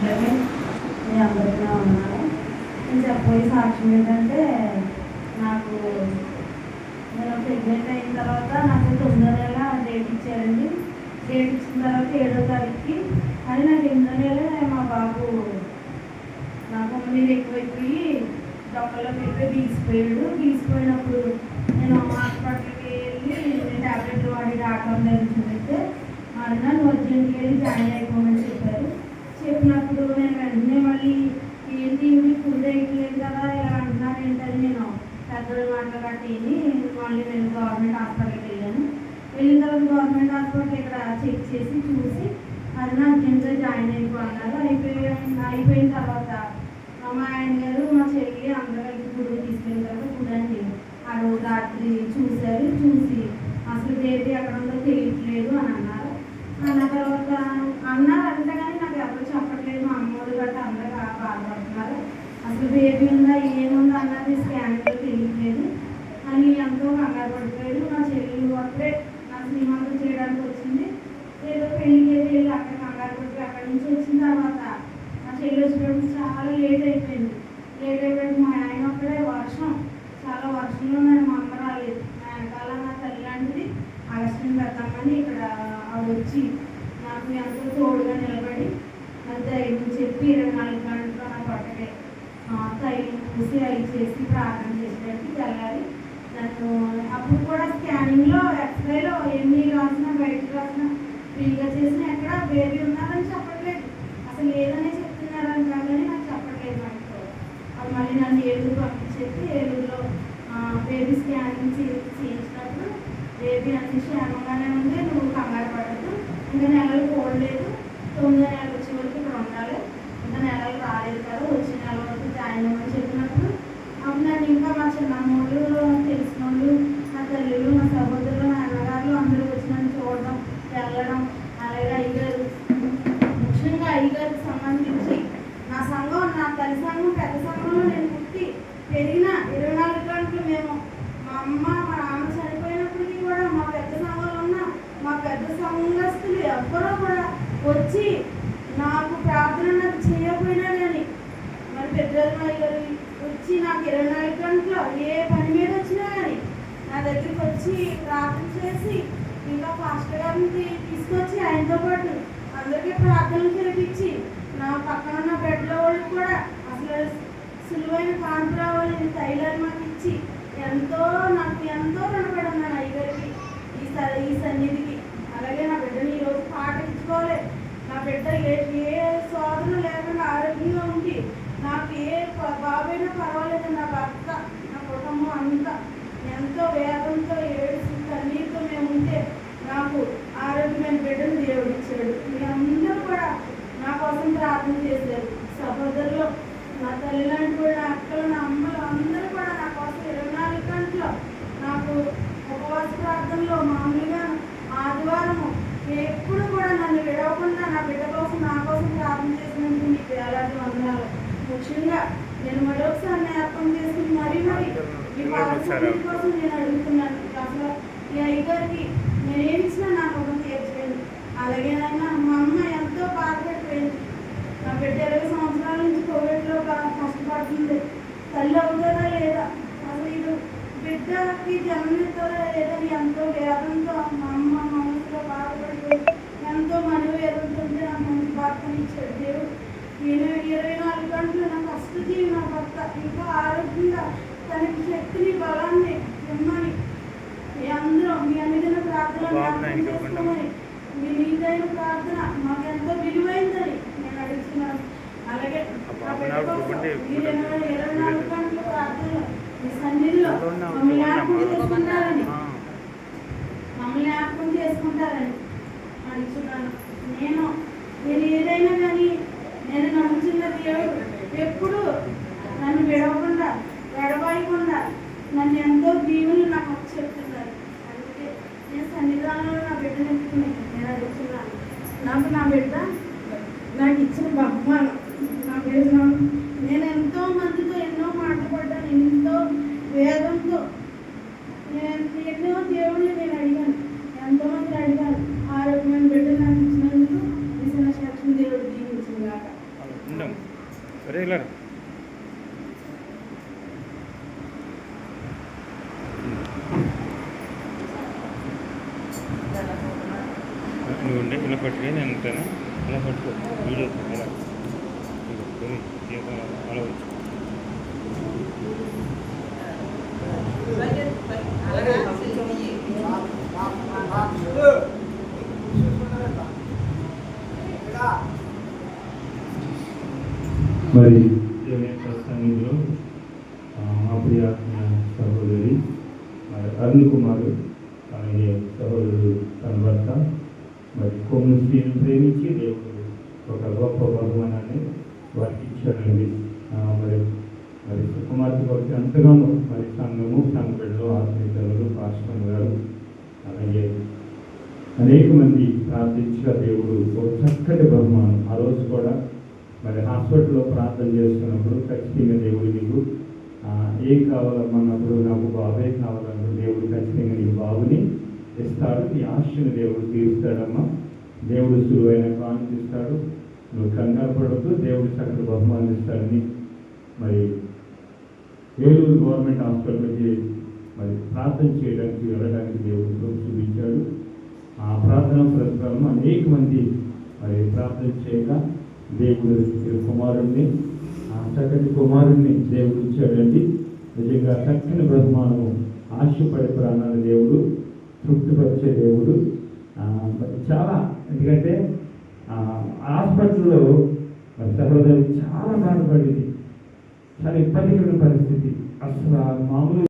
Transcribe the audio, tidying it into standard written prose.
అలాగే మీ అందరికీ ఉన్నాను. నేను చెప్పబోయే సాక్ష్యం ఏంటంటే, నాకు నేను ప్రెగ్నెంట్ అయిన తర్వాత నాకు 9వ నెల డేట్ ఇచ్చారండి. డేట్ ఇచ్చిన తర్వాత 7వ తారీఖుకి అది నాకు 8వ నెల మా బాబు నాకు నీరు ఎక్కువైపోయి డాక్టర్లో వెళ్ళిపోయి గీసిపోయినప్పుడు నేను హాస్పిటల్కి వెళ్ళి నేను ట్యాబ్లెట్లు వాడి డాక్టర్ దగ్గర చూపిస్తే నన్ను అర్జెంట్కి వెళ్ళి జాయిన్ అయిపోమని చెప్పారు. చెప్పినప్పుడు నేను వెంటనే మళ్ళీ ఏంటి ఇవి ఫుడ్ వేయట్లేదు కదా ఇలా అంటున్నారు ఏంటని నేను పెద్దల మాటలు కట్టి మళ్ళీ నేను గవర్నమెంట్ హాస్పిటల్కి వెళ్ళాను. వెళ్ళిన తర్వాత గవర్నమెంట్ హాస్పిటల్ ఇక్కడ చెక్ చేసి చూసి అది నా అర్జెంట్గా జాయిన్ అయిపోన్నారు. అయిపోయిన తర్వాత మా ఆయన గారు మా చెల్లి అందరూ కలిసి గుడికి తీసుకెళ్ళిన తర్వాత గుడండి ఆ రోజు రాత్రి చూశారు. చూసి అసలు బేబీ ఎక్కడ ఉందో తెలియట్లేదు అని అన్నారు. అన్న తర్వాత అన్నారు అంటే కానీ నాకు ఎవరు చెప్పట్లేదు. మా అమ్మోళ్ళు గట్రా అందరూ బాధపడుతున్నారు. అసలు బేబీ ఉందా ఏముందా అన్నది స్కాన్లో తెలియట్లేదు అని ఎంతో కంగారు పడిపోయారు. మా చెల్లి అప్పుడే నా శ్రీమంతం చేయడానికి వచ్చింది. ఏదో పెళ్ళికి వెళ్ళి అక్కడ కంగారు పడిపోయి అక్కడి నుంచి వచ్చిన తర్వాత మా చెల్లి వచ్చేటప్పుడు చాలా లేట్ అయిపోయింది. మా ఆయన అక్కడే చాలా వర్షంలో మా అమ్మ రాలేదు. మా వెనకాల నా తల్లి లాంటిది అగస్టిన్ పెద్దామని ఇక్కడ ఆవిడ వచ్చి నాకు ఎంతో తోడుగా నిలబడి అది ధైర్యం చెప్పి 24 గంటలు నా పట్టకే తైలు పూసి అవి చేసి ప్రార్థన చేసేటట్టు వెళ్ళాలి. నన్ను అప్పుడు కూడా స్కానింగ్లో ఎక్స్రేలో ఎన్ని రాసినా బయటకు రాసినా ఫ్రీగా చేసినా ఎక్కడ బేబీ ఉన్నారని చెప్పట్లేదు. అసలు లేదనే చెప్తున్నారని కానీ నాకు చెప్పట్లేదు. అది మళ్ళీ నన్ను ఏలూరు పంపించేసి ఏలూరులో బేబీ స్కానింగ్ చేయించినప్పుడు బేబీ అన్ని క్షేమంగానే ఉంది, నువ్వు కంగారు పడద్దు, ఇంకా నెలలు పోలేదు, 9వ నెల వచ్చే వరకు ఇక్కడ ఉండాలి, ఇంకా నెలలు రాలేదు కదా, వచ్చే నెల వరకు జాయిన్ అవ్వమని చెప్పినప్పుడు అప్పుడు నన్ను ఇంకా మా చిన్నమ్మోళ్ళు తెలిసిన వాళ్ళు నా తల్లులు నా సహోదరులు నా అన్నగారులు అందరూ వచ్చి నన్ను చూడడం వెళ్ళడం. అలాగే అయ్యగారు ముఖ్యంగా అయ్యగారికి సంబంధించి నా సంఘం నా తల్లి సంఘం పెద్ద సంఘంలో నేను పుట్టి పెరిగిన 24 గంటలు మేము మా అమ్మ మా నాన్న చనిపోయినప్పటికీ కూడా మా పెద్ద సంఘంలో ఉన్న మా పెద్ద సంఘస్థులు ఎవ్వరూ కూడా వచ్చి నాకు ప్రార్థన నాకు చేయకపోయినా కానీ మరి పెద్దమ్మాయి గారు వచ్చి నాకు 24 గంటలు ఏ పని మీద వచ్చినా కానీ నా దగ్గరికి వచ్చి ప్రార్థన చేసి ఇంకా పాస్టర్ గారిని తీసుకొచ్చి ఆయనతో పాటు అందరికీ ప్రార్థనలు చేయించి నా పక్కన ఉన్న బెడ్లో వాళ్ళకి కూడా అసలు సులువైన కాంతి రావాలని తైలాన్ని మాకు ఇచ్చి నాకు ఎంతో రుణపడి ఉన్నాను అయ్యగారికి ఈ సన్నిధికి. అలాగే నా బిడ్డని ఈరోజు పాట ఇచ్చుకోవాలి. నా బిడ్డ ఏ శోధన లేకుండా ఆరోగ్యంగా ఉండి నాకు ఏ బాబైనా పర్వాలేదు. నా భర్త నా కుటుంబం అంతా ఎంతో వేదంతో ఏడుస్తూ కన్నీరుతో మేము ఉంటే నాకు ఆరోగ్యమైన బిడ్డను దేవుడు ఇచ్చాడు. మీ అందరూ కూడా నా కోసం ప్రార్థన చేశారు. సహోదరులు నా తల్లి లాంటి కూడా నా అక్కలు నా అమ్మలు అందరూ కూడా నా కోసం 24 గంటలు నాకు ఉపవాస ప్రార్థనలో మామూలుగా ఆదివారము ఎప్పుడు కూడా నన్ను విడవకుండా నా బిడ్డ కోసం నా కోసం ప్రార్థన చేసినందుకు మీకు వేలాది వందనాలు. ముఖ్యంగా నేను మరొకసారి జ్ఞాపకం చేసుకుని మరీ ఈ పాఠశాల కోసం నేను అడుగుతున్నాను. అసలు ఈ అయ్యగారికి నేనేమి ఇచ్చినా నా ముఖం తీర్చిపోయింది. అలాగేనైనా మా అమ్మ ఎంతో బాధపడిపోయింది. నా బిడ్డ 20 సంవత్సరాల నుంచి కోవిడ్లో కష్టపడుతుంది. తల్లి అవుతుందా లేదా, అసలు ఇది బిడ్డకి జన్మనిస్తారా లేదని ఎంతో వేదంతో మా అమ్మ మనసులో బాధపడిపోయి ఎంతో మనోవేదంతో నాకు మంచి భర్తని ఇచ్చాడు దేవుడు. నేను 24 గంటలు నా కష్టజీవి నా భర్త ఇంకా ఆరోగ్యంగా తనకి శక్తిని బలాన్ని ఇమ్మని అందరూ మీ అనుదిన ప్రార్థన చేసుకోమని మీ నీదైన ప్రార్థన మాకెంతో విలువైందని నేను అడుగుతున్నాను. అలాగే మీరు 24 గంటల ప్రార్థనలో మీ సన్నిధిలో మమ్మల్ని జ్ఞాపకం చేసుకుంటారని అడుగుతున్నాను. నేను ఏదైనా కానీ నేను నమ్ముతున్న దేవుడు ఎప్పుడు నన్ను విడవకుండా ఎడబాయకుండా నన్ను ఎంతో దీవులు నాకు చెప్తున్నారు. అందుకే నేను సన్నిధానంలో నా బిడ్డను ఎత్తుకుని నేను అడుగుతున్నాను. నా బిడ్డ నాకు ఇచ్చిన బహుమానం నా బిడ్డ. నేను ఎంతో మందితో ఎన్నో మాటలు పడ్డాను, ఎంతో వేదంతో నేను ఎన్నో దేవుళ్ళని నేను అడిగాను, ఎంతోమంది అడిగాను. ఆరోగ్యమైన బిడ్డ నాకు ఇచ్చినందుకు నిజంగా సాక్షి దేవుడు దీవించింది కాక. ఉండం రెగ్యులర్ నువ్వు ఉండే ఇలా పట్టుకొని నేను ఉంటాను. అలా పట్టుకో వీడియో అలా అలా వచ్చు. మరి సన్నిధిలో మా ప్రియాత్మ సహోదరి అరుణ్ కుమార్ అలాగే సహోదరుడు తన భర్త మరి కొమ్ము స్త్రీని ప్రేమించి దేవుడు ఒక గొప్ప బహుమానాన్ని వారికి ఇచ్చాడండి. మరి మరి సుకుమార్తె వారికి ఎంతగానో మరి సంఘము సంఘ బిడ్డలు ఆత్మీయులు పాస్టర్ గారు అలాగే అనేక మంది ప్రార్థించిన దేవుడు ఒక చక్కటి బహుమానం. ఆ రోజు కూడా మరి హాస్పిటల్లో ప్రార్థన చేస్తున్నప్పుడు ఖచ్చితంగా దేవుడు నీకు ఏం కావాలన్నప్పుడు నాకు బాబే కావాలన్నప్పుడు దేవుడు ఖచ్చితంగా నీ బాబుని ఇస్తాడు. నీ ఆశను దేవుడు తీరుస్తాడమ్మా. దేవుడు సులువైన కానుక ఇస్తాడు. నువ్వు కంగారు పడవద్దు, దేవుడు చక్కటి బహుమానం ఇస్తాడని మరి ఏలూరు గవర్నమెంట్ హాస్పిటల్కి మరి ప్రార్థన చేయడానికి వెళ్ళడానికి దేవుడు చూపించాడు. ఆ ప్రార్థన ప్రకారం అనేక మంది మరి ప్రార్థన చేయగా దేవుడు కుమారుణ్ణి చక్కటి కుమారుణ్ణి దేవుడు ఇచ్చాడండి. నిజంగా చక్కని బహుమానము ఆశపడే ప్రాణాన్ని దేవుడు తృప్తిపరిచే దేవుడు. చాలా ఎందుకంటే హాస్పిటల్లో సహోదరు చాలా బాధపడింది. చాలా ఇబ్బందికరమైన పరిస్థితి. అసలు మామూలు